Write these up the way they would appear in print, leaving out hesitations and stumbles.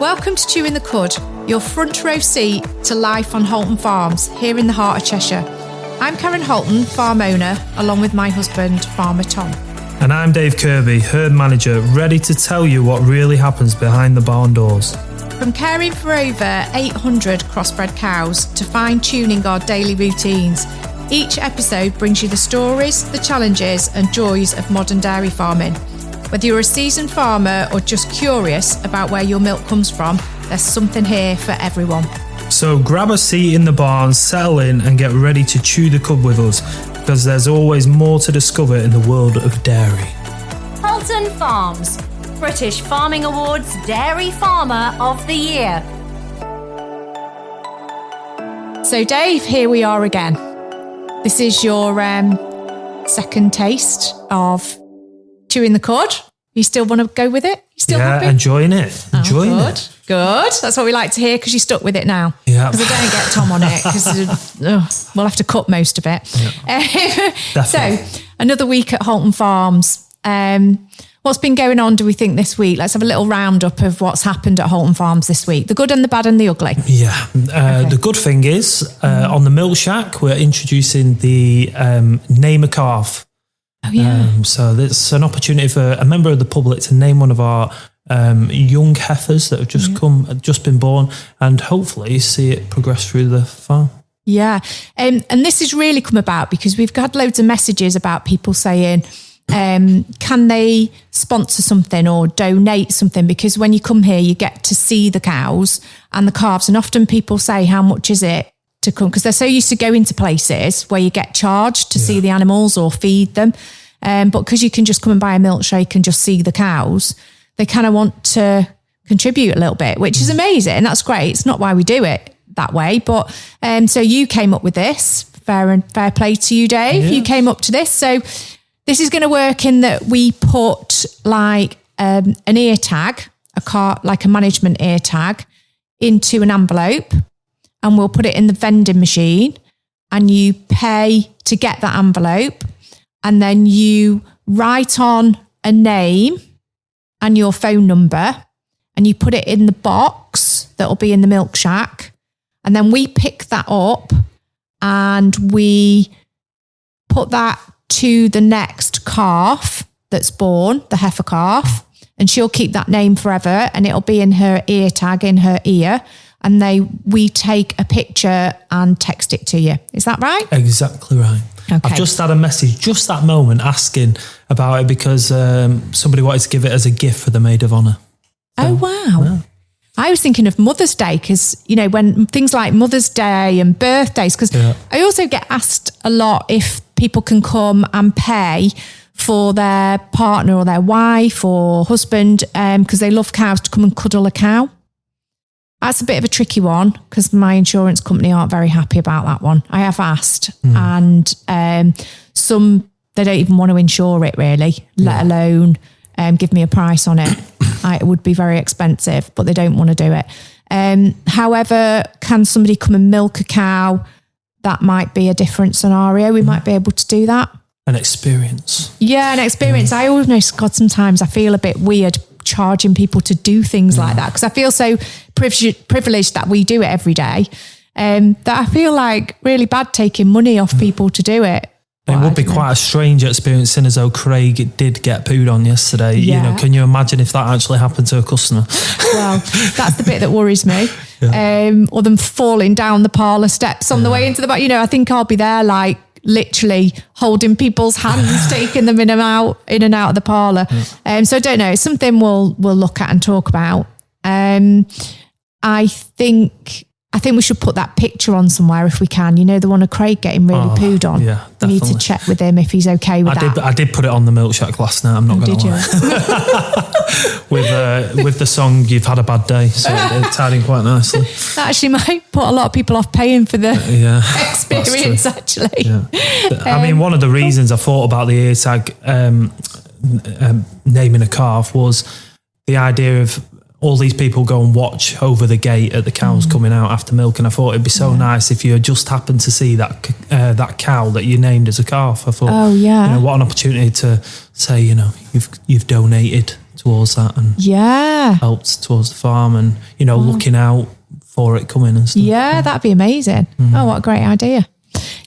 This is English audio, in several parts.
Welcome to Chewing the Cud, your front row seat to life on Halton Farms, here in the heart of Cheshire. I'm Karen Halton, farm owner, along with my husband, Farmer Tom. And I'm Dave Kirby, herd manager, ready to tell you what really happens behind the barn doors. From caring for over 800 crossbred cows to fine-tuning our daily routines, each episode brings you the stories, the challenges and joys of modern dairy farming. Whether you're a seasoned farmer or just curious about where your milk comes from, there's something here for everyone. So grab a seat in the barn, settle in and get ready to chew the cud with us, because there's always more to discover in the world of dairy. Halton Farms, British Farming Awards Dairy Farmer of the Year. So Dave, here we are again. This is your second taste of Chewing the Cud. You still want to go with it? You still happy? Enjoying it. Enjoying it. Good. That's what we like to hear, because you're stuck with it now. Yeah. Because I don't get Tom on it, because we'll have to cut most of it. Yeah. So, another week at Halton Farms. What's been going on, do we think, this week? Let's have a little roundup of what's happened at Halton Farms this week. The good and the bad and the ugly. Yeah. The good thing is, on the Milkshack, we're introducing the Name a Calf. Oh, yeah. So there's an opportunity for a member of the public to name one of our young heifers that have just been born, and hopefully see it progress through the farm. Yeah. And this has really come about because we've got loads of messages about people saying, can they sponsor something or donate something? Because when you come here, you get to see the cows and the calves. And often people say, how much is it to come? Because they're so used to going to places where you get charged to see the animals or feed them. But because you can just come and buy a milkshake and just see the cows, they kind of want to contribute a little bit, which is amazing. That's great. It's not why we do it that way. But so you came up with this. Fair play to you, Dave. Yeah. You came up to this. So this is going to work in that we put like an ear tag, like a management ear tag, into an envelope, and we'll put it in the vending machine, and you pay to get that envelope, and then you write on a name and your phone number, and you put it in the box that'll be in the Milkshack, and then we pick that up and we put that to the next calf that's born, the heifer calf, and she'll keep that name forever, and it'll be in her ear tag, in her ear, and we take a picture and text it to you. Is that right? Exactly right. Okay. I've just had a message just that moment asking about it because somebody wanted to give it as a gift for the maid of honour. So, oh, wow. Yeah. I was thinking of Mother's Day because, you know, when things like Mother's Day and birthdays, because I also get asked a lot if people can come and pay for their partner or their wife or husband because they love cows to come and cuddle a cow. That's a bit of a tricky one because my insurance company aren't very happy about that one. I have asked and some, they don't even want to insure it really, let alone give me a price on it. It would be very expensive, but they don't want to do it. However, can somebody come and milk a cow? That might be a different scenario. We might be able to do that. An experience. Yeah, an experience. I almost, God, sometimes I feel a bit weird charging people to do things like that because I feel so privileged that we do it every day that I feel like really bad taking money off people to do it. It would be quite a strange experience, seeing as though Craig did get pooed on yesterday. Yeah. You know, can you imagine if that actually happened to a customer? Well, that's the bit that worries me. Or them falling down the parlour steps on the way into the back. You know, I think I'll be there like literally holding people's hands, taking them in and out of the parlour. So I don't know. It's something we'll look at and talk about. I think we should put that picture on somewhere if we can. You know, the one of Craig getting really pooed on. Yeah, we need to check with him if he's okay with that. I did put it on the Milkshack last night. I'm not going to lie. with the song "You've Had a Bad Day," so it tied in quite nicely. That actually might put a lot of people off paying for the experience. Actually, I mean, one of the reasons I thought about the ear tag naming a calf was the idea of all these people go and watch over the gate at the cows coming out after milk, and I thought it'd be so nice if you just happened to see that cow that you named as a calf. I thought, you know, what an opportunity to say, you know, you've donated towards that and helped towards the farm and, looking out for it coming and stuff. Yeah, that'd be amazing. Oh, what a great idea.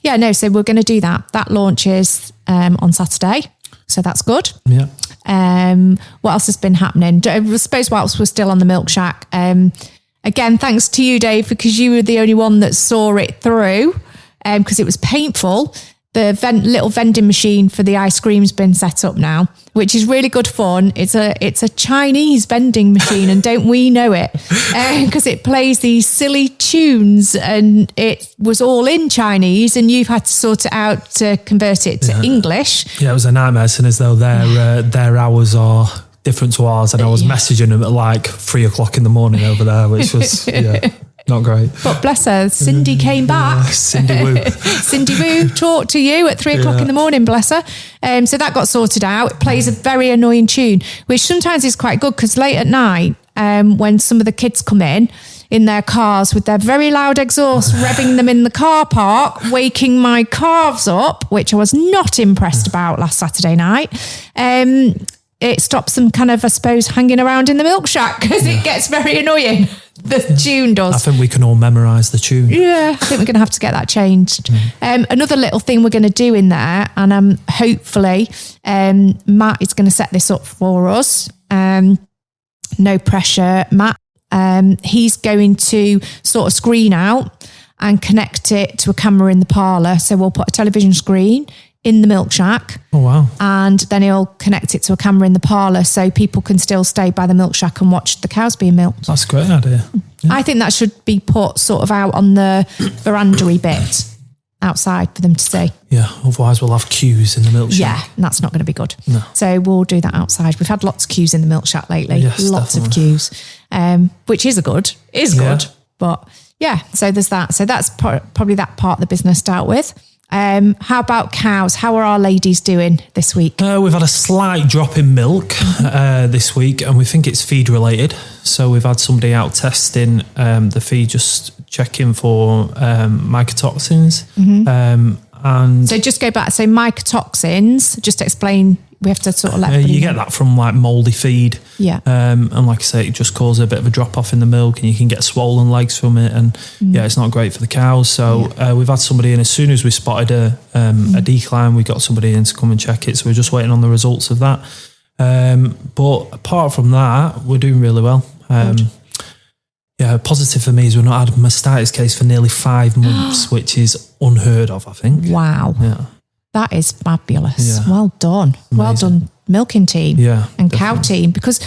Yeah, no, so we're going to do that. That launches on Saturday. So that's good. Yeah. What else has been happening? I suppose whilst we're still on the Milkshack, again, thanks to you, Dave, because you were the only one that saw it through because it was painful. The little vending machine for the ice cream's been set up now, which is really good fun. It's a Chinese vending machine, and don't we know it? Because it plays these silly tunes, and it was all in Chinese, and you've had to sort it out to convert it to English. Yeah, it was a nightmare, as though their hours are different to ours, and I was messaging them at like 3 o'clock in the morning over there, which was not great. But bless her, Cindy came back. Cindy Woo. Cindy Woo talked to you at 3 o'clock in the morning, bless her. So that got sorted out. It plays a very annoying tune, which sometimes is quite good because late at night, when some of the kids come in their cars with their very loud exhaust, revving them in the car park, waking my calves up, which I was not impressed about last Saturday night. It stops them kind of, I suppose, hanging around in the Milkshack because it gets very annoying. The tune does. I think we can all memorise the tune. Yeah, I think we're going to have to get that changed. Another little thing we're going to do in there, and hopefully Matt is going to set this up for us. No pressure, Matt. He's going to sort of screen out and connect it to a camera in the parlour. So we'll put a television screen in the Milkshack. Oh, wow. And then he'll connect it to a camera in the parlour so people can still stay by the Milkshack and watch the cows being milked. That's a great idea. Yeah. I think that should be put sort of out on the veranda-y bit outside for them to see. Yeah, otherwise we'll have queues in the Milkshack. Yeah, and that's not going to be good. No. So we'll do that outside. We've had lots of queues in the Milkshack lately. Yes, lots definitely. of queues, which is good. But yeah, so there's that. So that's probably that part of the business dealt with. How about cows? How are our ladies doing this week? We've had a slight drop in milk this week, and we think it's feed related. So we've had somebody out testing the feed, just checking for mycotoxins. And so just go back. So mycotoxins, just explain. We have to sort of let you get that from like mouldy feed. Yeah. And like I say, it just causes a bit of a drop off in the milk, and you can get swollen legs from it. And it's not great for the cows. So we've had somebody in as soon as we spotted a decline, we got somebody in to come and check it. So we're just waiting on the results of that. But apart from that, we're doing really well. Positive for me is we've not had a mastitis case for nearly 5 months, which is unheard of, I think. Wow. Yeah. That is fabulous. Yeah. Well done. Amazing. Well done, milking team and cow team, because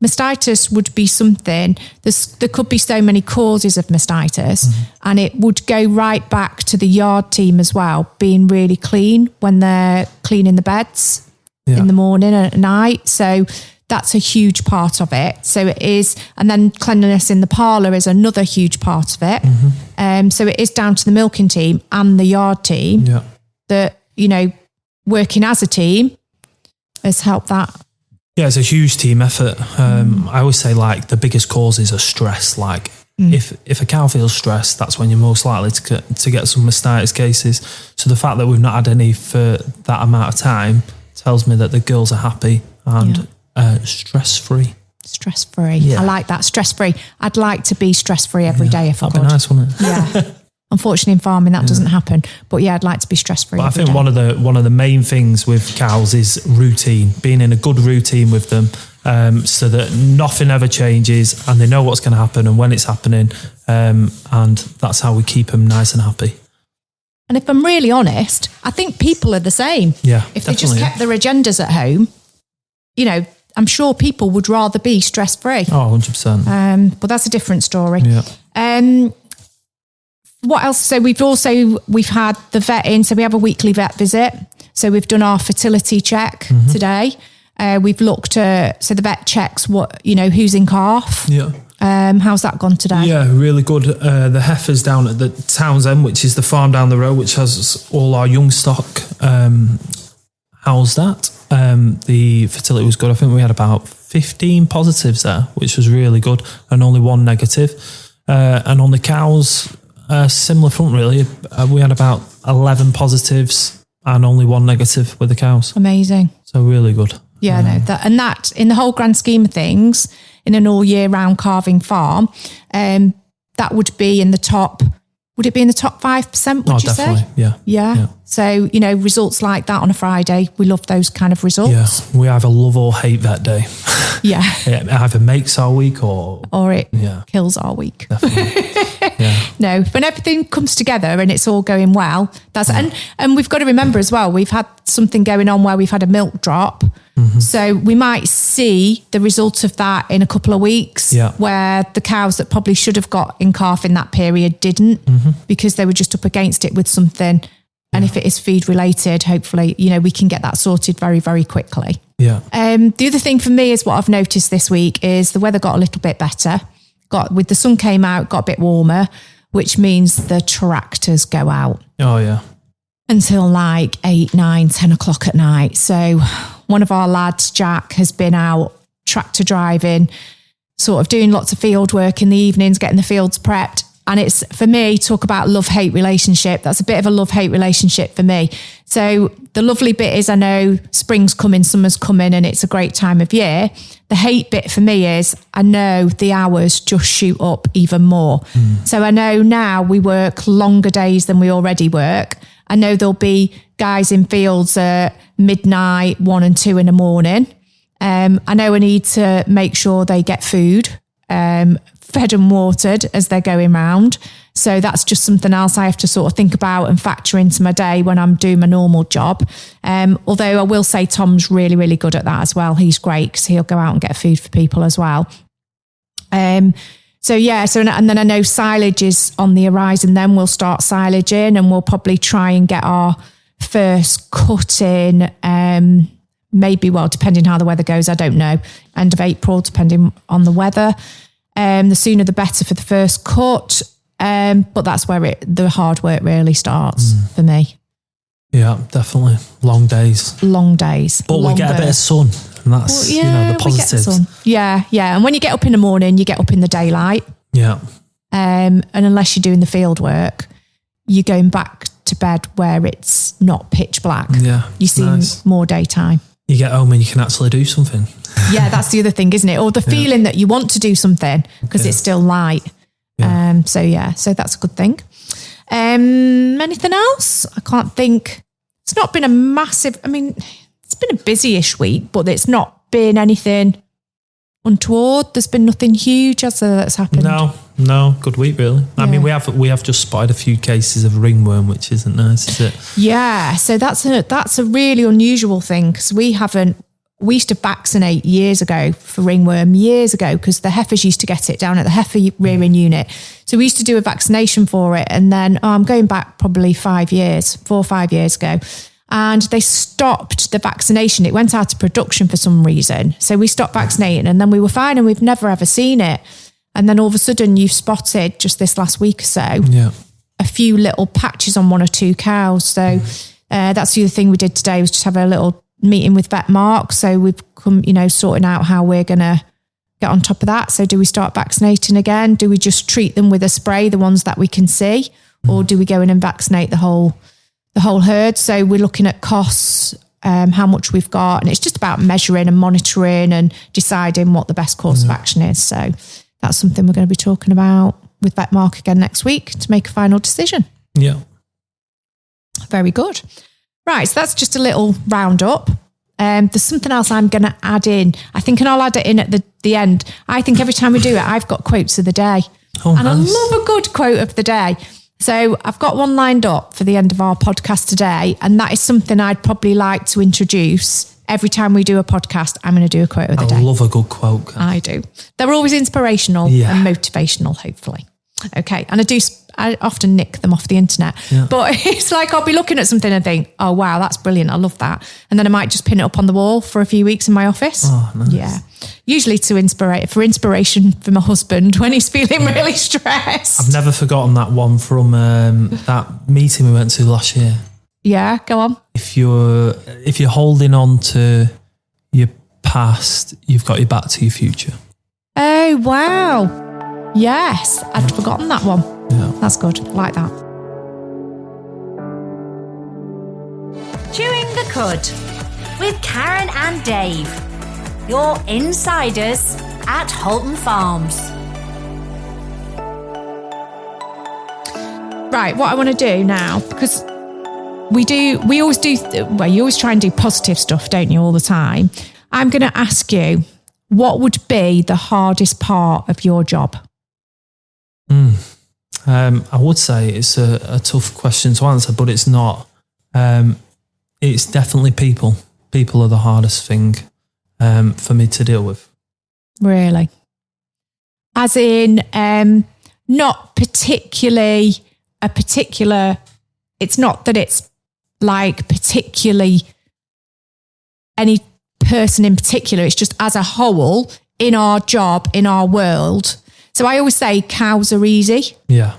mastitis would be something, there could be so many causes of mastitis, and it would go right back to the yard team as well, being really clean when they're cleaning the beds in the morning and at night. So that's a huge part of it. So it is, and then cleanliness in the parlour is another huge part of it. So it is down to the milking team and the yard team that, working as a team has helped that. Yeah, it's a huge team effort. I always say like the biggest causes are stress. Like if a cow feels stressed, that's when you're most likely to get some mastitis cases. So the fact that we've not had any for that amount of time tells me that the girls are happy and stress-free. Stress-free. Yeah. I like that, stress-free. I'd like to be stress-free every day if I could. That'd be nice, wouldn't it? Yeah. Unfortunately, in farming, that doesn't happen. But yeah, I'd like to be stress-free. But I think one of the main things with cows is routine, being in a good routine with them, so that nothing ever changes and they know what's going to happen and when it's happening. And that's how we keep them nice and happy. And if I'm really honest, I think people are the same. Yeah. If they just kept their agendas at home, I'm sure people would rather be stress-free. Oh, 100%. But that's a different story. Yeah. What else? So we've had the vet in. So we have a weekly vet visit. So we've done our fertility check today. We've looked at, so the vet checks who's in calf. Yeah. How's that gone today? Yeah, really good. The heifer's down at the Townsend, which is the farm down the road, which has all our young stock housed at. The fertility was good. I think we had about 15 positives there, which was really good, and only 1 negative. And on the cows, similar front really. We had about 11 positives and only 1 negative with the cows. Amazing. So really good. Yeah, no, that in the whole grand scheme of things, in an all year round calving farm, that would be in the top. Would it be in the top 5%? Would you definitely. say? Yeah. So results like that on a Friday, we love those kind of results. Yeah, we either love or hate that day. Yeah, it either makes our week or it kills our week. Definitely. No, when everything comes together and it's all going well, and we've got to remember as well, we've had something going on where we've had a milk drop. Mm-hmm. So we might see the result of that in a couple of weeks where the cows that probably should have got in calf in that period didn't because they were just up against it with something. And if it is feed related, hopefully, we can get that sorted very, very quickly. Yeah. The other thing for me is what I've noticed this week is the weather got a little bit better. With the sun came out, got a bit warmer, which means the tractors go out. Oh, yeah. Until like 8, 9, 10 o'clock at night. So one of our lads, Jack, has been out tractor driving, sort of doing lots of field work in the evenings, getting the fields prepped. And it's, for me, talk about love-hate relationship. That's a bit of a love-hate relationship for me. So the lovely bit is I know spring's coming, summer's coming, and it's a great time of year. The hate bit for me is I know the hours just shoot up even more. So I know now we work longer days than we already work. I know there'll be guys in fields at midnight, 1 and 2 in the morning. I know I need to make sure they get food, fed and watered as they're going round. So that's just something else I have to sort of think about and factor into my day when I'm doing my normal job. Although I will say Tom's really, really good at that as well. He's great because he'll go out and get food for people as well. And then I know silage is on the horizon. Then we'll start silaging and we'll probably try and get our first cut in, maybe, depending how the weather goes, I don't know, end of April, depending on the weather. The sooner the better for the first cut. But that's where the hard work really starts for me. Yeah, definitely. Long days. But we get a bit of sun, and that's, the positives. Yeah. And when you get up in the morning, you get up in the daylight. Yeah. And unless you're doing the field work, you're going back to bed where it's not pitch black. Yeah. You see more daytime. You get home and you can actually do something. Yeah, that's the other thing, isn't it? Or the feeling that you want to do something because it's still light. Yeah. So that's a good thing. Anything else? I can't think. It's not been a massive, it's been a busy-ish week, but it's not been anything untoward. There's been nothing huge that's happened. No, good week really. Yeah. We have just spotted a few cases of ringworm, which isn't nice, is it? Yeah, so that's a really unusual thing because we used to vaccinate years ago for ringworm because the heifers used to get it down at the heifer rearing unit. So we used to do a vaccination for it. And then I'm going back probably 4 or 5 years ago. And they stopped the vaccination. It went out of production for some reason. So we stopped vaccinating and then we were fine and we've never ever seen it. And then all of a sudden you've spotted just this last week or so, a few little patches on 1 or 2 cows. So that's the other thing we did today was just have a little meeting with vet Mark. So we've come, sorting out how we're going to get on top of that. So do we start vaccinating again? Do we just treat them with a spray, the ones that we can see? Or do we go in and vaccinate the whole herd? So we're looking at costs, how much we've got. And it's just about measuring and monitoring and deciding what the best course of action is. So that's something we're going to be talking about with vet Mark again next week to make a final decision. Yeah. Very good. Right, so that's just a little roundup. There's something else I'm going to add in. I think, and I'll add it in at the end. I think every time we do it, I've got quotes of the day. Oh, and nice. I love a good quote of the day. So I've got one lined up for the end of our podcast today. And that is something I'd probably like to introduce. Every time we do a podcast, I'm going to do a quote of the day. I love a good quote. I do. They're always inspirational and motivational, hopefully. Okay. And I often nick them off the internet, but it's like, I'll be looking at something and think, oh, wow, that's brilliant. I love that. And then I might just pin it up on the wall for a few weeks in my office. Oh, nice. Yeah. Usually for inspiration for my husband when he's feeling really stressed. I've never forgotten that one from that meeting we went to last year. Yeah. Go on. If you're holding on to your past, you've got your back to your future. Oh, wow. Yes, I'd forgotten that one. Yeah. That's good. I like that. Chewing the Cud. with Karen and Dave, your insiders at Halton Farms. Right, what I want to do now, because you always try and do positive stuff, don't you, all the time? I'm going to ask you, what would be the hardest part of your job? I would say it's a tough question to answer, but it's not. It's definitely people. People are the hardest thing for me to deal with. Really? As in, not particularly a particular, it's not that it's like particularly any person in particular, it's just as a whole in our job, in our world. So I always say cows are easy. Yeah.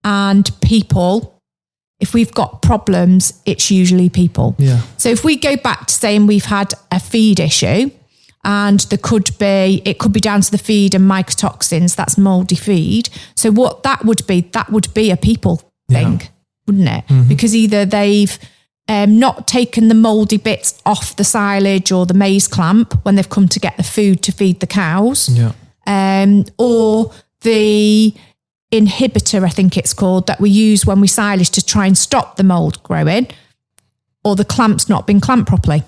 And people, if we've got problems, it's usually people. Yeah. So if we go back to saying we've had a feed issue and it could be down to the feed and mycotoxins, that's mouldy feed. So what that would be a people thing, wouldn't it? Mm-hmm. Because either they've not taken the mouldy bits off the silage or the maize clamp when they've come to get the food to feed the cows. Yeah. Or the inhibitor, I think it's called, that we use when we silage to try and stop the mould growing, or the clamp's not been clamped properly,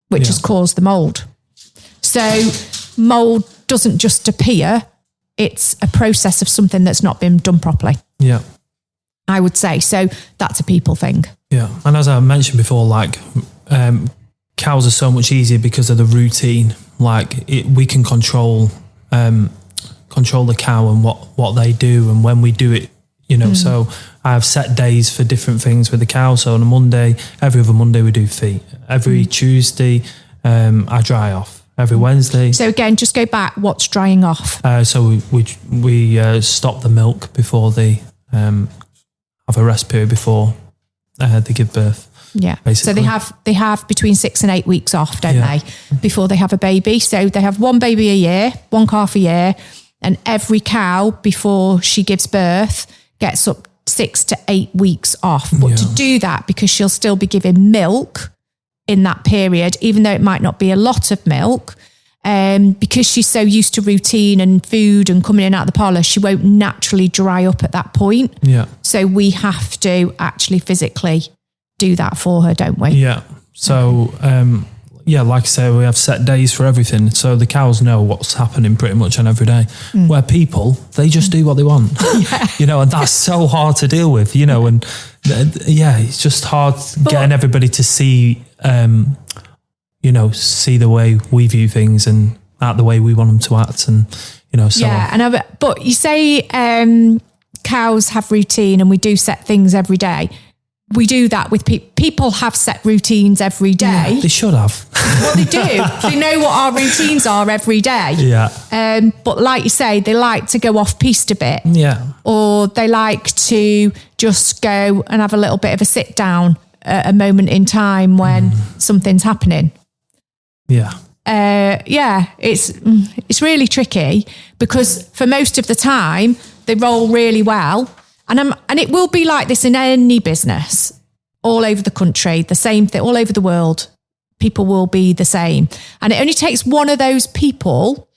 which has caused the mould. So mould doesn't just appear, it's a process of something that's not been done properly. Yeah. I would say. So that's a people thing. Yeah. And as I mentioned before, like cows are so much easier because of the routine. Like we can control the cow and what they do and when we do it, you know. So I have set days for different things with the cow. So on a Monday, every other Monday we do feet. Every Tuesday I dry off. Every Wednesday. So again, just go back, what's drying off? So we stop the milk before they have a rest period before they give birth. Yeah. Basically. So they have between 6 and 8 weeks off, don't they, before they have a baby. So they have one baby a year, one calf a year, and every cow before she gives birth gets up 6 to 8 weeks off. But to do that, because she'll still be giving milk in that period, even though it might not be a lot of milk, because she's so used to routine and food and coming in and out of the parlour, she won't naturally dry up at that point. Yeah. So we have to actually physically do that for her, don't we? Yeah. So, like I say, we have set days for everything. So the cows know what's happening pretty much on every day. Where people, they just do what they want, you know, and that's so hard to deal with, you know, and it's just hard getting everybody to see, see the way we view things and act the way we want them to act, and, you know, so. Yeah. But you say cows have routine and we do set things every day. We do that with people. People have set routines every day. Yeah, they should have. Well, they do. They know what our routines are every day. Yeah. But like you say, they like to go off piste a bit. Yeah. Or they like to just go and have a little bit of a sit down at a moment in time when something's happening. Yeah. It's really tricky because for most of the time they roll really well. And it will be like this in any business all over the country, the same thing, all over the world. People will be the same. And it only takes one of those people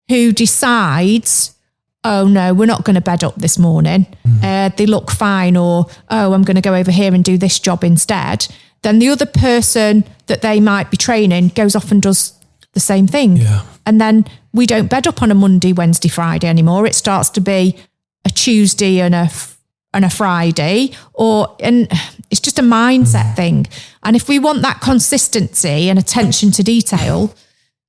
who decides, oh no, we're not going to bed up this morning. They look fine, or, oh, I'm going to go over here and do this job instead. Then the other person that they might be training goes off and does the same thing. Yeah. And then we don't bed up on a Monday, Wednesday, Friday anymore. It starts to be a Tuesday and a Friday, and it's just a mindset thing. And if we want that consistency and attention to detail,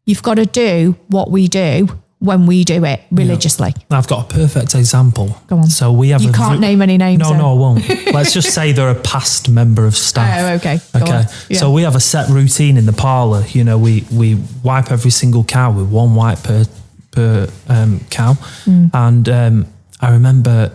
you've got to do what we do when we do it religiously. Yeah. I've got a perfect example. Go on. So we have. You can't name any names. No, I won't. Let's just say they're a past member of staff. Oh, okay. Okay. Yeah. So we have a set routine in the parlour. You know, we wipe every single cow with one wipe per cow, and I remember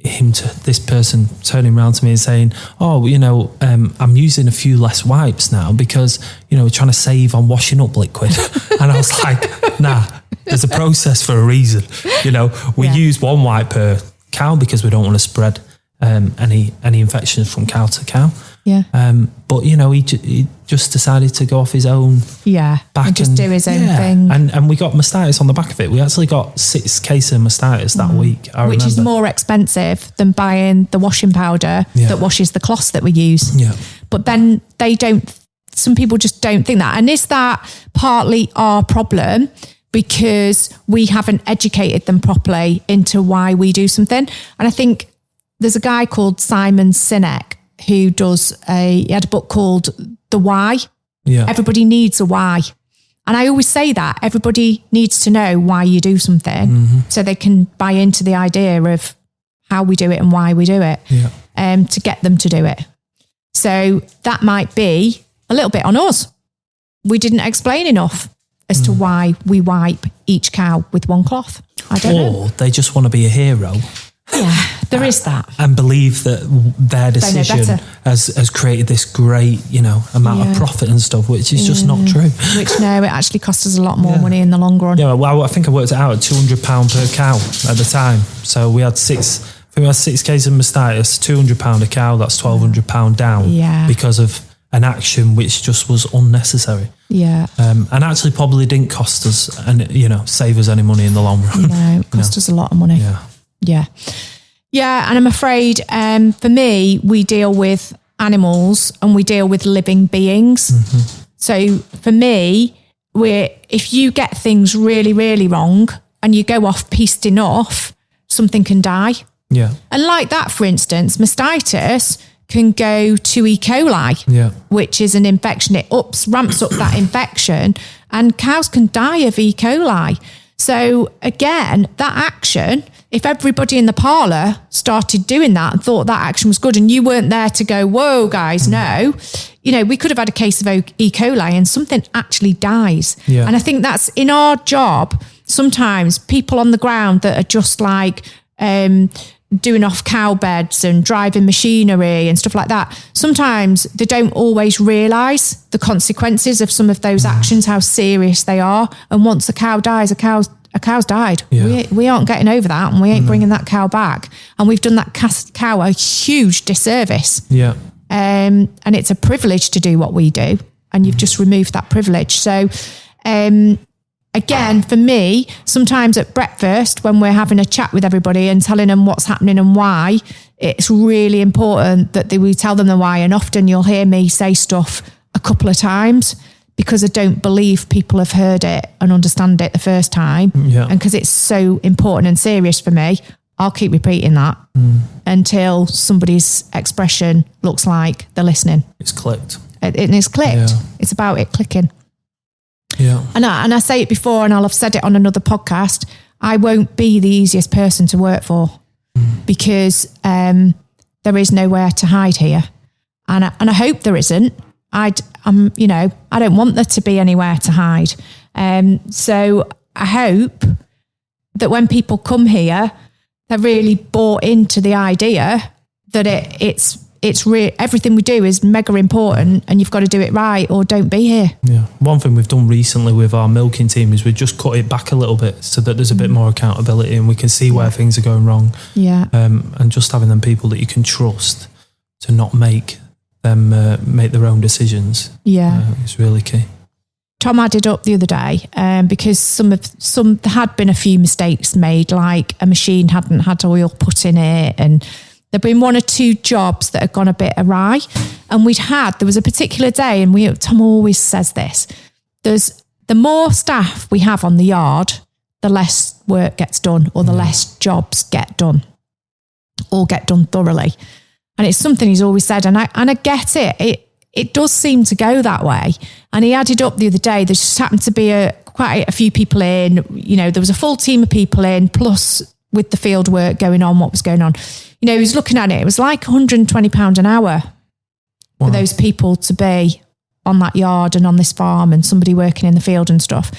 this person turning around to me and saying, oh, you know, I'm using a few less wipes now because, you know, we're trying to save on washing up liquid. And I was like, nah, there's a process for a reason. You know, we use one wipe per cow because we don't want to spread any infections from cow to cow. Yeah. But he just decided to go off his own back and just do his own thing. And we got mastitis on the back of it. We actually got 6 cases of mastitis that week. Which is more expensive than buying the washing powder that washes the cloths that we use. Yeah. But then some people just don't think that. And is that partly our problem? Because we haven't educated them properly into why we do something. And I think there's a guy called Simon Sinek who he had a book called The Why. Yeah. Everybody needs a why. And I always say that everybody needs to know why you do something so they can buy into the idea of how we do it and why we do it to get them to do it. So that might be a little bit on us. We didn't explain enough as to why we wipe each cow with one cloth. I don't know. Or they just want to be a hero. Yeah, there is that. And believe that their decision has created this great, amount of profit and stuff, which is just not true. Which, no, it actually costs us a lot more money in the long run. Yeah, well, I think I worked it out at £200 per cow at the time. So we had 6 cases of mastitis, £200 a cow, that's £1,200 down because of an action which just was unnecessary. Yeah. And actually probably didn't cost us and, save us any money in the long run. No, it cost us a lot of money. Yeah. Yeah. Yeah. And I'm afraid for me, we deal with animals and we deal with living beings. Mm-hmm. So for me, if you get things really, really wrong and you go off piste enough, something can die. Yeah. And like that, for instance, mastitis can go to E. coli, which is an infection. It ramps up that infection and cows can die of E. coli. So again, that action, if everybody in the parlour started doing that and thought that action was good and you weren't there to go, whoa, guys, no, we could have had a case of E. coli and something actually dies. Yeah. And I think that's in our job. Sometimes people on the ground that are just like doing off cow beds and driving machinery and stuff like that, sometimes they don't always realise the consequences of some of those actions, how serious they are. And once a cow dies, a cow's died. Yeah. We aren't getting over that and we ain't bringing that cow back. And we've done that cow a huge disservice. Yeah. And it's a privilege to do what we do. And you've just removed that privilege. So, again, for me, sometimes at breakfast, when we're having a chat with everybody and telling them what's happening and why, it's really important that we tell them the why. And often you'll hear me say stuff a couple of times because I don't believe people have heard it and understand it the first time. Yeah. And because it's so important and serious for me, I'll keep repeating that until somebody's expression looks like they're listening. It's clicked. It's clicked. Yeah. It's about it clicking. Yeah. And I say it before and I'll have said it on another podcast, I won't be the easiest person to work for because there is nowhere to hide here. And I hope there isn't. I don't want there to be anywhere to hide. So I hope that when people come here, they're really bought into the idea that everything we do is mega important and you've got to do it right or don't be here. Yeah. One thing we've done recently with our milking team is we've just cut it back a little bit so that there's a bit more accountability and we can see where things are going wrong. Yeah. And just having them people that you can trust to not make them make their own decisions. Yeah. It's really key. Tom added up the other day because there had been a few mistakes made, like a machine hadn't had oil put in it and there'd been 1 or 2 jobs that had gone a bit awry. And there was a particular day, and Tom always says this, the more staff we have on the yard, the less work gets done or the less jobs get done or get done thoroughly. And it's something he's always said. And I get it. It does seem to go that way. And he added up the other day, there just happened to be quite a few people in, there was a full team of people in, plus with the field work going on, what was going on. He was looking at it. It was like £120 an hour for those people to be on that yard and on this farm and somebody working in the field and stuff.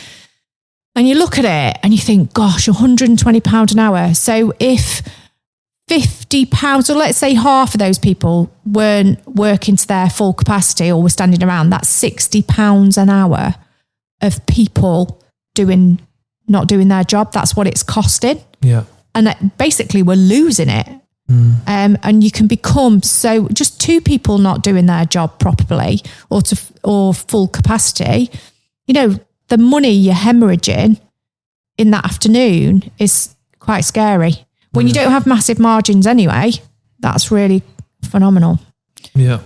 And you look at it and you think, gosh, £120 an hour. So if £50, or let's say half of those people weren't working to their full capacity or were standing around, that's £60 an hour of people not doing their job. That's what it's costing. Yeah. And that basically we're losing it. And you can become just two people not doing their job properly or full capacity. You know, the money you're hemorrhaging in that afternoon is quite scary. When you don't have massive margins anyway, that's really phenomenal. Yeah.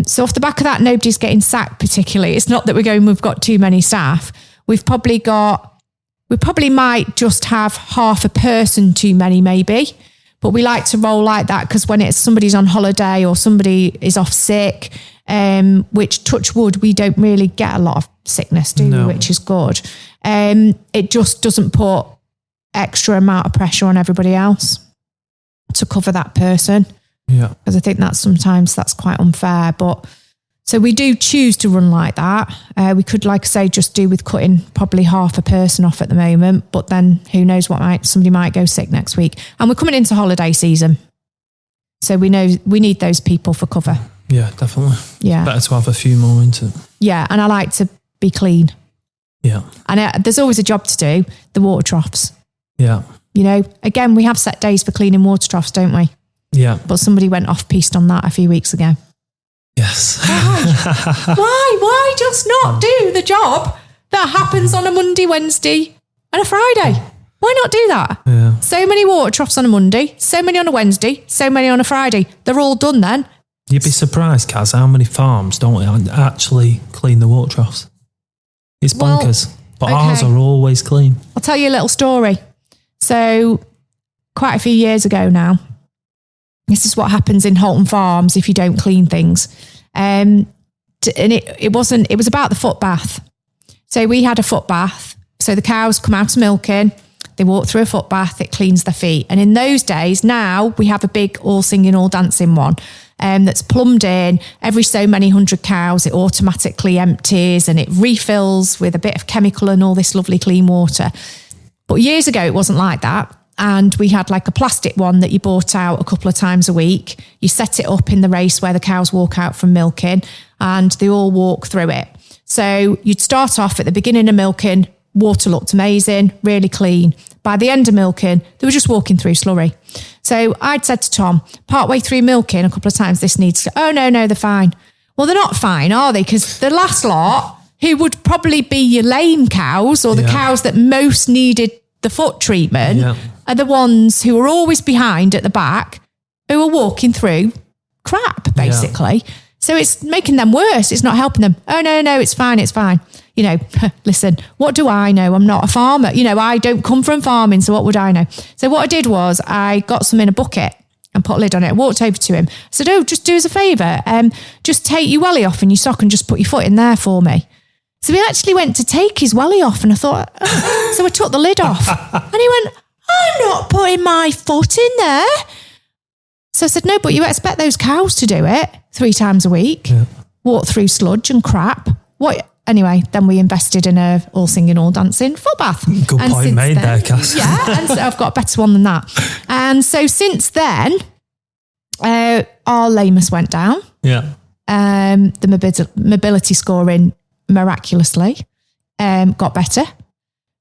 So off the back of that, nobody's getting sacked particularly. It's not that we've got too many staff. We probably might just have half a person too many maybe, but we like to roll like that because when it's somebody's on holiday or somebody is off sick, which touch wood, we don't really get a lot of sickness, do we? Which is good. It just doesn't put extra amount of pressure on everybody else to cover that person. Yeah. Because I think sometimes that's quite unfair. But so we do choose to run like that. We could, like I say, just do with cutting probably half a person off at the moment. But then who knows somebody might go sick next week. And we're coming into holiday season. So we know we need those people for cover. Yeah, definitely. Yeah. Better to have a few more into it. Yeah. And I like to be clean. Yeah. And there's always a job to do, the water troughs. Yeah. You know, again, we have set days for cleaning water troughs, don't we? Yeah. But somebody went off-piste on that a few weeks ago. Yes. Why just not do the job that happens on a Monday, Wednesday and a Friday? Why not do that? Yeah. So many water troughs on a Monday, so many on a Wednesday, so many on a Friday. They're all done then. You'd be surprised, Kaz, how many farms don't actually clean the water troughs. It's bonkers. But ours are always clean. I'll tell you a little story. So quite a few years ago now, this is what happens in Halton Farms if you don't clean things. And it was about the foot bath. So we had a foot bath. So the cows come out of milking, they walk through a foot bath, it cleans their feet. And in those days, now we have a big all singing, all dancing one that's plumbed in. Every so many 100 cows, it automatically empties and it refills with a bit of chemical and all this lovely clean water. But years ago, it wasn't like that. And we had like a plastic one that you bought out a couple of times a week. You set it up in the race where the cows walk out from milking and they all walk through it. So you'd start off at the beginning of milking, water looked amazing, really clean. By the end of milking, they were just walking through slurry. So I'd said to Tom, partway through milking a couple of times, this needs to, oh no, they're fine. Well, they're not fine, are they? Because the last lot, who would probably be your lame cows or the cows that most needed the foot treatment, are the ones who are always behind at the back, who are walking through crap, basically. Yeah. So it's making them worse. It's not helping them. Oh, no, it's fine. You know, listen, what do I know? I'm not a farmer. You know, I don't come from farming, so what would I know? So what I did was I got some in a bucket and put a lid on it. I walked over to him. I said, oh, just do us a favour. Just take your welly off and your sock and just put your foot in there for me. So he actually went to take his welly off and I thought, oh. So I took the lid off and he went, I'm not putting my foot in there. So I said, no, but you expect those cows to do it 3 times a week, walk through sludge and crap. What? Anyway, then we invested in a all singing, all dancing foot bath. Good and point made there, Cass. Yeah, and so I've got a better one than that. And so since then, our lameness went down. Yeah. The mobility scoring miraculously got better.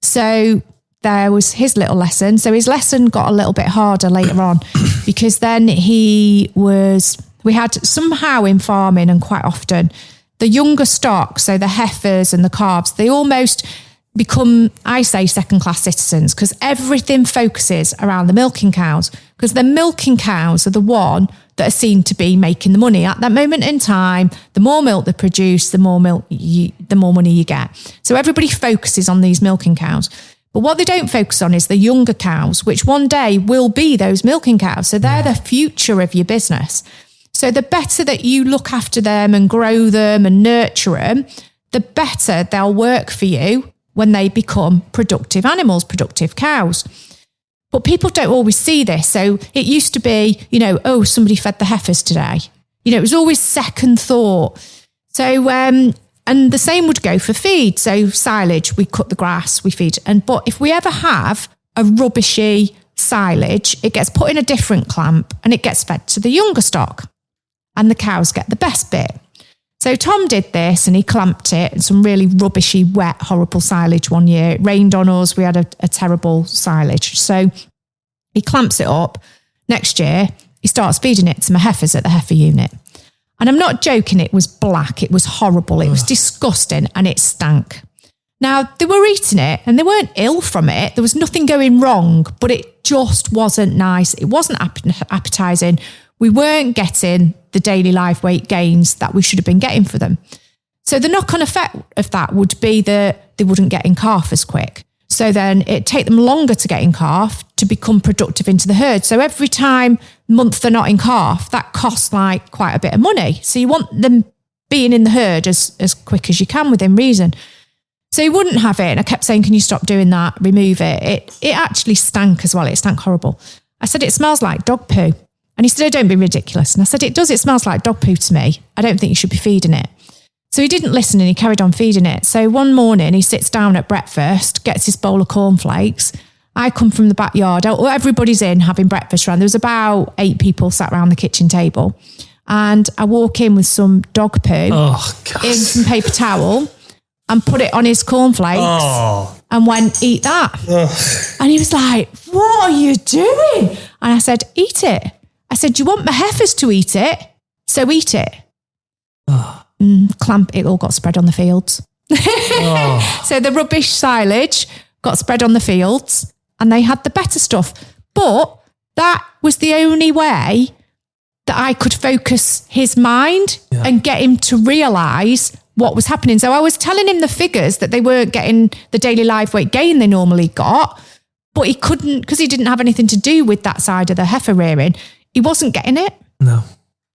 So there was his little lesson. So his lesson got a little bit harder later on because then we had somehow in farming and quite often the younger stock, so the heifers and the calves, they almost become, I say, second-class citizens because everything focuses around the milking cows because the milking cows are the one that are seen to be making the money at that moment in time. The more milk they produce, the more money you get. So everybody focuses on these milking cows. But what they don't focus on is the younger cows, which one day will be those milking cows. So they're the future of your business. So the better that you look after them and grow them and nurture them, the better they'll work for you when they become productive animals, productive cows. But people don't always see this. So it used to be, you know, oh, somebody fed the heifers today. You know, it was always second thought. So, and the same would go for feed. So silage, we cut the grass, we feed. But if we ever have a rubbishy silage, it gets put in a different clamp and it gets fed to the younger stock. And the cows get the best bit. So Tom did this and he clamped it in some really rubbishy, wet, horrible silage one year. It rained on us. We had a terrible silage. So he clamps it up. Next year, he starts feeding it to my heifers at the heifer unit. And I'm not joking, it was black, it was horrible, it was disgusting, and it stank. Now, they were eating it and they weren't ill from it. There was nothing going wrong, but it just wasn't nice. It wasn't appetizing. We weren't getting the daily live weight gains that we should have been getting for them. So the knock-on effect of that would be that they wouldn't get in calf as quick. So then it'd take them longer to get in calf to become productive into the herd. So every month they're not in calf, that costs like quite a bit of money. So you want them being in the herd as quick as you can within reason. So he wouldn't have it. And I kept saying, can you stop doing that? Remove it. It actually stank as well. It stank horrible. I said, it smells like dog poo. And he said, oh, don't be ridiculous. And I said, it does. It smells like dog poo to me. I don't think you should be feeding it. So he didn't listen and he carried on feeding it. So one morning he sits down at breakfast, gets his bowl of cornflakes. I come from the backyard. Everybody's in having breakfast around. There was about 8 people sat around the kitchen table. And I walk in with some dog poo in some paper towel and put it on his cornflakes and went, eat that. And he was like, what are you doing? And I said, eat it. I said, do you want my heifers to eat it? So eat it. It all got spread on the fields. So the rubbish silage got spread on the fields and they had the better stuff. But that was the only way that I could focus his mind and get him to realise what was happening. So I was telling him the figures that they weren't getting the daily live weight gain they normally got, but he couldn't, because he didn't have anything to do with that side of the heifer rearing. He wasn't getting it. No.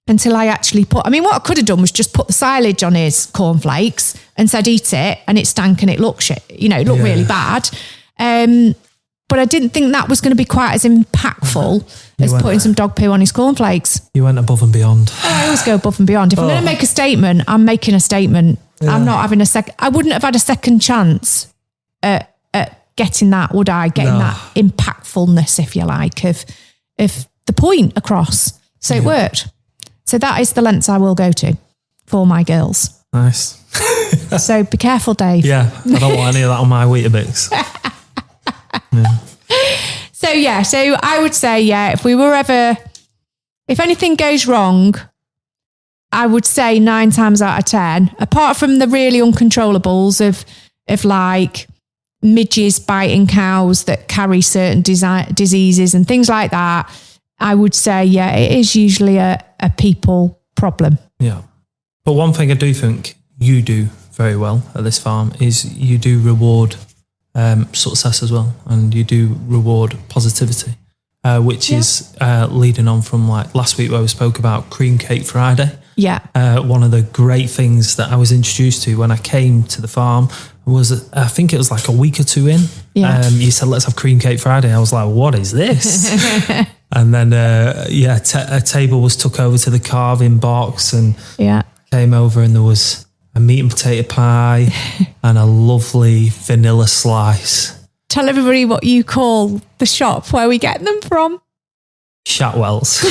Until I actually what I could have done was just put the silage on his cornflakes and said, eat it. And it stank and it looked shit, it looked really bad. But I didn't think that was going to be quite as impactful as putting some dog poo on his cornflakes. You went above and beyond. I always go above and beyond. If I'm going to make a statement, I'm making a statement. Yeah. I'm not having I wouldn't have had a second chance at getting that, would I? Getting that impactfulness, if you like, of the point across. So it worked. So that is the lengths I will go to for my girls. Nice. So be careful, Dave. Yeah, I don't want any of that on my Weetabix. So I would say, if anything goes wrong, I would say 9 times out of 10, apart from the really uncontrollables of like midges biting cows that carry certain diseases and things like that, I would say, it is usually a people problem. Yeah. But one thing I do think you do very well at this farm is you do reward success as well. And you do reward positivity, which is leading on from like last week where we spoke about Cream Cake Friday. Yeah. One of the great things that I was introduced to when I came to the farm was, I think it was like a week or 2 in. Yeah. You said, let's have Cream Cake Friday. I was like, what is this? And then, a table was took over to the carving box and came over and there was a meat and potato pie and a lovely vanilla slice. Tell everybody what you call the shop where we get them from. Shatwell's.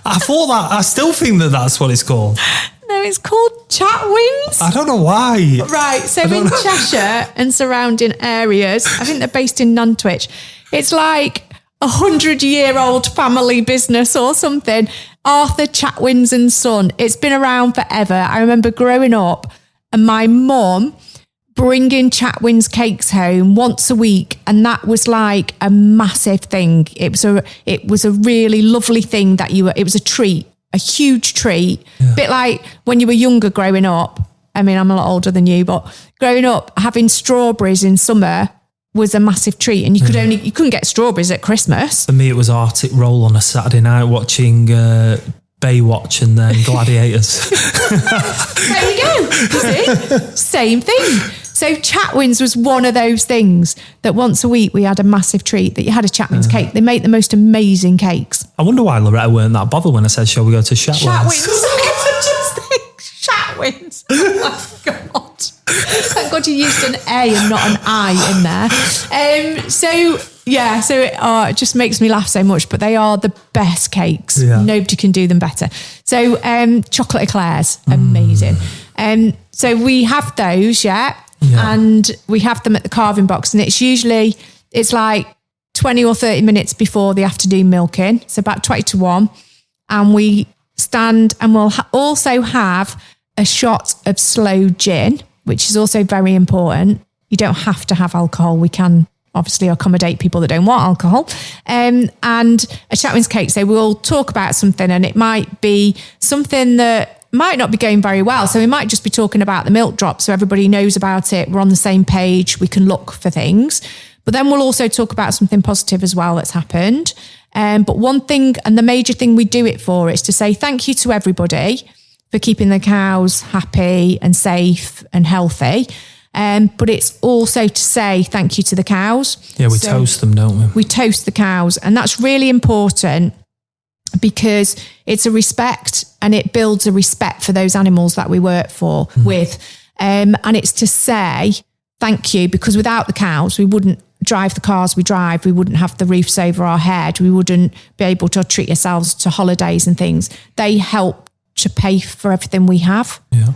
I still think that's what it's called. No, it's called Chatwins. I don't know why. Right, so in Cheshire and surrounding areas, I think they're based in Nantwich, it's like 100-year-old family business or something. Arthur Chatwins and Son. It's been around forever. I remember growing up and my mum bringing Chatwins cakes home once a week, and that was like a massive thing. It was a really lovely thing it was a treat. A huge treat, bit like when you were younger growing up. I mean, I'm a lot older than you, but growing up, having strawberries in summer was a massive treat, and you couldn't get strawberries at Christmas. For me, it was Arctic Roll on a Saturday night watching Baywatch and then Gladiators. There you go. You see, same thing. So Chatwins was one of those things that once a week we had a massive treat that you had a Chatwins cake. They make the most amazing cakes. I wonder why Loretta weren't that bothered when I said, shall we go to Chatwins? Chatwins. Oh my God. Thank God you used an A and not an I in there. It just makes me laugh so much, but they are the best cakes. Yeah. Nobody can do them better. So chocolate eclairs, amazing. So we have those, and we have them at the carving box, and it's like 20 or 30 minutes before the afternoon milking. So about 20 to 1. And we stand and we'll also have a shot of slow gin, which is also very important. You don't have to have alcohol. We can obviously accommodate people that don't want alcohol. And a Chatwin's cake. So we'll talk about something, and it might be something that might not be going very well. So we might just be talking about the milk drop so everybody knows about it. We're on the same page. We can look for things. But then we'll also talk about something positive as well that's happened. But one thing, and the major thing we do it for, is to say thank you to everybody for keeping the cows happy and safe and healthy. But it's also to say thank you to the cows. Yeah, we toast them, don't we? We toast the cows. And that's really important because it's a respect, and it builds a respect for those animals that we work with. And it's to say thank you, because without the cows, we wouldn't drive the cars we drive. We wouldn't have the roofs over our head. We wouldn't be able to treat ourselves to holidays and things. They help to pay for everything we have. Yeah.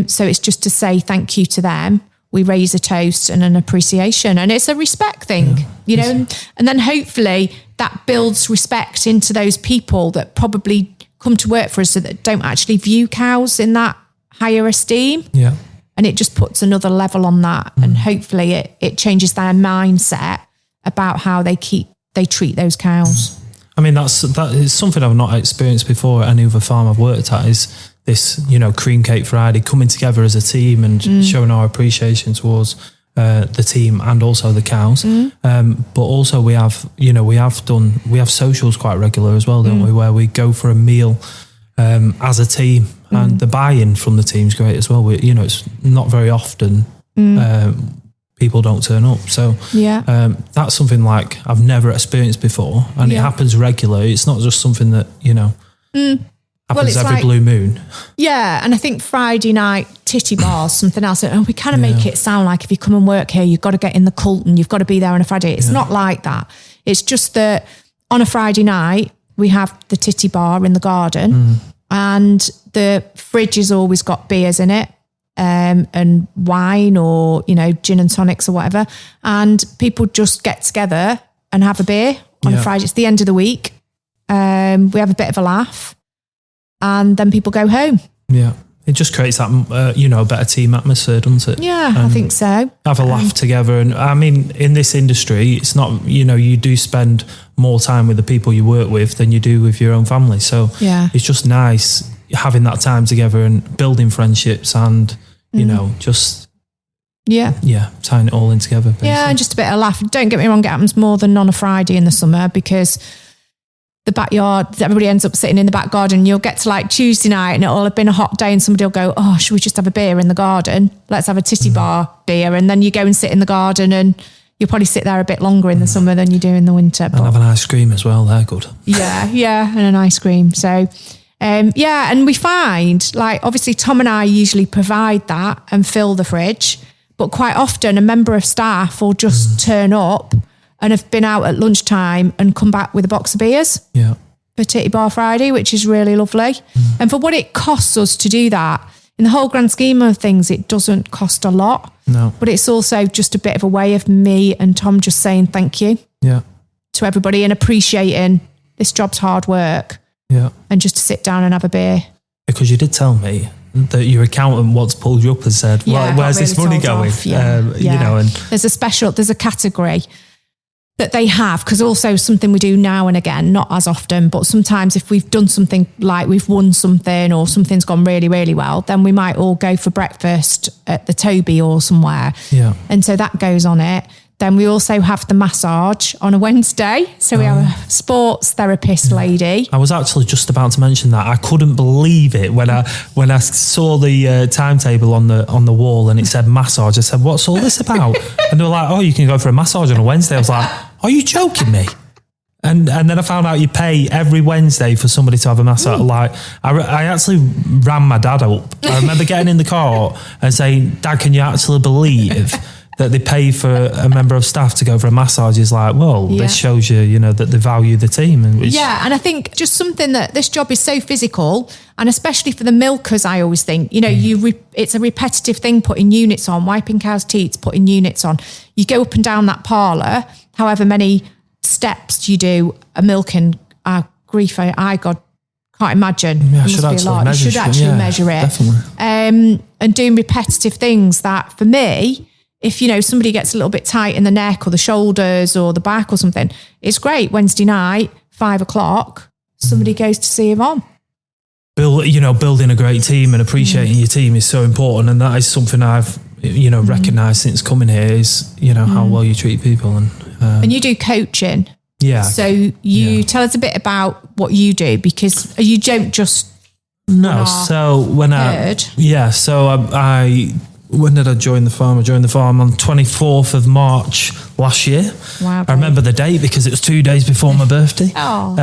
So it's just to say thank you to them. We raise a toast and an appreciation, and it's a respect thing, you know, and then hopefully that builds respect into those people that probably come to work for us, so that don't actually view cows in that higher esteem. Yeah. And it just puts another level on that. And hopefully it changes their mindset about how they treat those cows. I mean, that is something I've not experienced before at any other farm I've worked at, is this, you know, Cream Cake Friday, coming together as a team and showing our appreciation towards the team and also the cows. But also we have socials quite regular as well, don't we, where we go for a meal as a team, and the buy-in from the team's great as well. It's not very often people don't turn up. So that's something like I've never experienced before, and it happens regularly. It's not just something that, happens every blue moon. Yeah, and I think Friday night titty bars, something else. We kind of make it sound like if you come and work here, you've got to get in the Congleton, you've got to be there on a Friday. It's not like that. It's just that on a Friday night, we have the titty bar in the garden, and the fridge has always got beers in it, and wine, or, gin and tonics or whatever. And people just get together and have a beer on a Friday. It's the end of the week. We have a bit of a laugh, and then people go home. Yeah. It just creates that, a better team atmosphere, doesn't it? Yeah, I think so. Have a laugh together. And I mean, in this industry, it's not, you do spend more time with the people you work with than you do with your own family. So it's just nice having that time together and building friendships and, just... tying it all in together. Basically. Yeah, and just a bit of a laugh. Don't get me wrong, it happens more than on a Friday in the summer, because... the backyard, everybody ends up sitting in the back garden, and you'll get to like Tuesday night and it'll have been a hot day, and somebody will go, oh, should we just have a beer in the garden? Let's have a titty bar beer. And then you go and sit in the garden, and you'll probably sit there a bit longer in the summer than you do in the winter. And have an ice cream as well, they're good. Yeah, and an ice cream. So, and we find, like, obviously Tom and I usually provide that and fill the fridge, but quite often a member of staff will just turn up and have been out at lunchtime and come back with a box of beers for Titty Bar Friday, which is really lovely. And for what it costs us to do that, in the whole grand scheme of things, it doesn't cost a lot. No. But it's also just a bit of a way of me and Tom just saying thank you to everybody and appreciating this job's hard work. Yeah. And just to sit down and have a beer. Because you did tell me that your accountant once pulled you up and said, where's this money going? And there's a category that they have, because also something we do now and again, not as often, but sometimes if we've done something, like we've won something or something's gone really, really well, then we might all go for breakfast at the Toby or somewhere. Yeah. And so that goes on it. Then we also have the massage on a Wednesday. So we have a sports therapist lady. I was actually just about to mention that. I couldn't believe it when I saw the timetable on the wall and it said massage. I said, what's all this about? And they were like, oh, you can go for a massage on a Wednesday. I was like, are you joking me? And then I found out you pay every Wednesday for somebody to have a massage. Like, I actually ran my dad up. I remember getting in the car and saying, Dad, can you actually believe that they pay for a member of staff to go for a massage is like, well, this shows you, that they value the team. And and I think just something that this job is so physical, and especially for the milkers, I always think, it's a repetitive thing, putting units on, wiping cows' teats, putting units on. You go up and down that parlour, however many steps you do a milking, grief, God, can't imagine. Yeah, it must be a lot. You should actually measure it. Definitely. And doing repetitive things that, for me, if, somebody gets a little bit tight in the neck or the shoulders or the back or something, it's great. Wednesday night, 5:00, somebody goes to see him on. Building a great team and appreciating your team is so important. And that is something I've, recognised since coming here is, how well you treat people. And you do coaching. Yeah. So you tell us a bit about what you do, because you don't just... No, so when when did I join the farm? I joined the farm on 24th of March last year. Wow. I remember the date because it was 2 days before my birthday. Oh.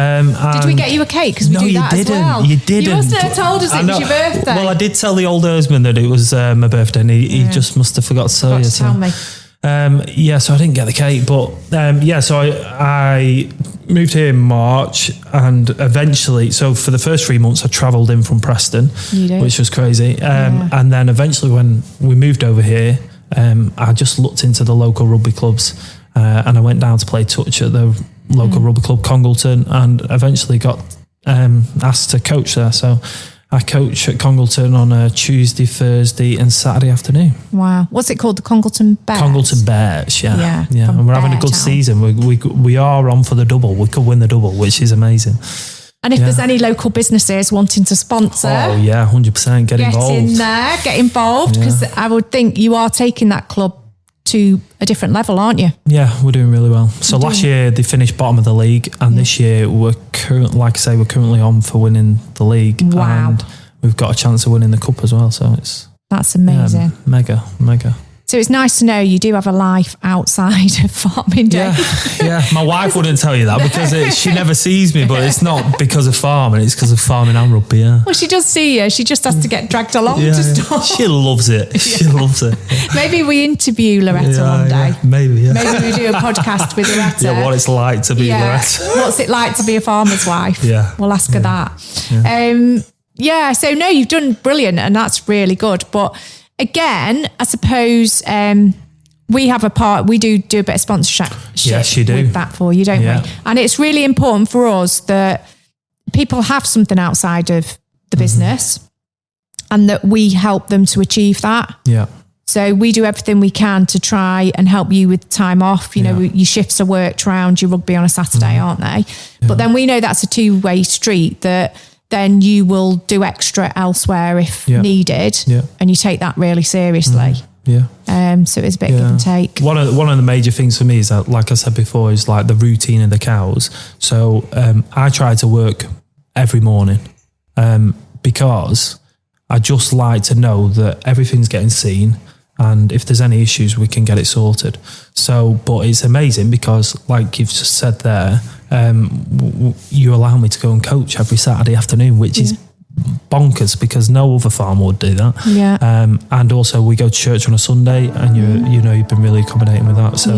Did we get you a cake? Because we do that as well. You didn't. You must have told us it was your birthday. Well, I did tell the old herdsman that it was my birthday, and he just must have forgot to tell you. Tell me. So I didn't get the cake, but so I moved here in March, and eventually, so for the first 3 months I travelled in from Preston, which was crazy. And then eventually when we moved over here, I just looked into the local rugby clubs, and I went down to play touch at the local rugby club, Congleton, and eventually got asked to coach there. So I coach at Congleton on a Tuesday, Thursday and Saturday afternoon. Wow. What's it called? The Congleton Bears? Congleton Bears, yeah. And we're having a good Town. season. We are on for the double. We could win the double, which is amazing. And if there's any local businesses wanting to sponsor... Oh, yeah, 100%. Get involved. Get involved, because I would think you are taking that club to a different level, aren't you? Yeah, we're doing really well. So last year they finished bottom of the league, and this year we're currently on for winning the league. Wow. And we've got a chance of winning the cup as well. So that's amazing. Mega. So it's nice to know you do have a life outside of farming, don't you? Yeah. My wife wouldn't tell you that because she never sees me, but it's not because of farming, it's because of farming and rugby, yeah. Well, she does see you. She just has to get dragged along to stuff. She loves it. She loves it. Maybe we interview Loretta one day. Maybe we do a podcast with Loretta. Yeah, what it's like to be Loretta. What's it like to be a farmer's wife? Yeah. We'll ask her that. So no, you've done brilliant, and that's really good. But again, I suppose we have we do a bit of sponsorship yes, you do. with that for you, don't we? And it's really important for us that people have something outside of the business, and that we help them to achieve that. Yeah. So we do everything we can to try and help you with time off. Your shifts are worked around your rugby on a Saturday, aren't they? Yeah. But then we know that's a two-way street, that then you will do extra elsewhere if needed, and you take that really seriously. So it's a bit give and take. One of the major things for me is that, like I said before, is like the routine of the cows. So I try to work every morning because I just like to know that everything's getting seen, and if there's any issues, we can get it sorted. So, but it's amazing because, like you've just said there, you allow me to go and coach every Saturday afternoon, which is bonkers because no other farmer would do that. Yeah. And also we go to church on a Sunday, and you've been really accommodating with that. So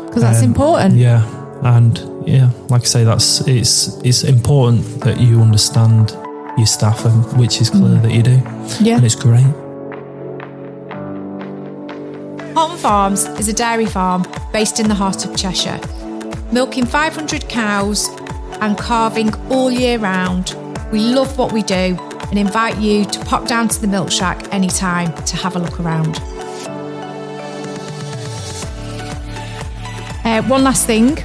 because that's important. Yeah. And like I say, it's important that you understand your staff, and which is clear that you do. Yeah. And it's great. Halton Farms is a dairy farm based in the heart of Cheshire, milking 500 cows and calving all year round. We love what we do and invite you to pop down to the Milkshack anytime to have a look around. One last thing,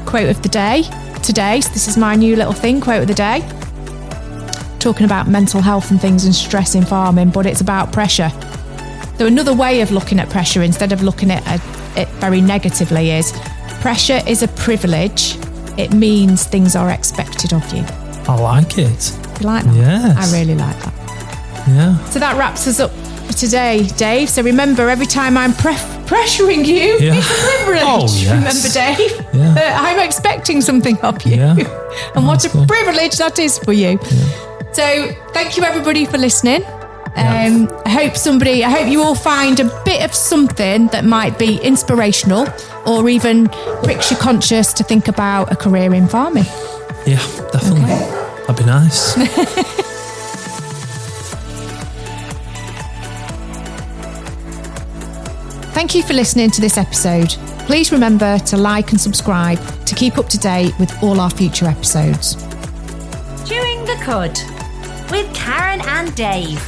quote of the day today. So this is my new little thing, quote of the day. Talking about mental health and things and stress in farming, but it's about pressure. So another way of looking at pressure, instead of looking at it very negatively, is pressure is a privilege. It means things are expected of you. I like it. You like that? Yes. I really like that. Yeah. So that wraps us up for today, Dave. So remember, every time I'm pressuring you, it's a privilege. Oh, yes. Remember, Dave, that I'm expecting something of you. Yeah. And what a privilege that is for you. Yeah. So thank you, everybody, for listening. I hope you all find a bit of something that might be inspirational or even pricks your conscience to think about a career in farming. Yeah, definitely. Okay. That'd be nice. Thank you for listening to this episode. Please remember to like and subscribe to keep up to date with all our future episodes. Chewing the Cud with Karen and Dave,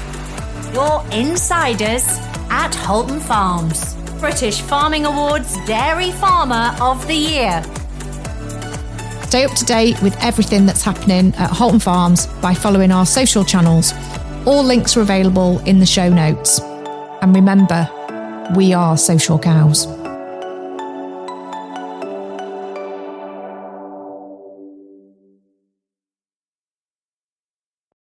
your insiders at Halton Farms, British Farming Awards Dairy Farmer of the Year. Stay up to date with everything that's happening at Halton Farms by following our social channels. All links are available in the show notes. And remember, we are social cows.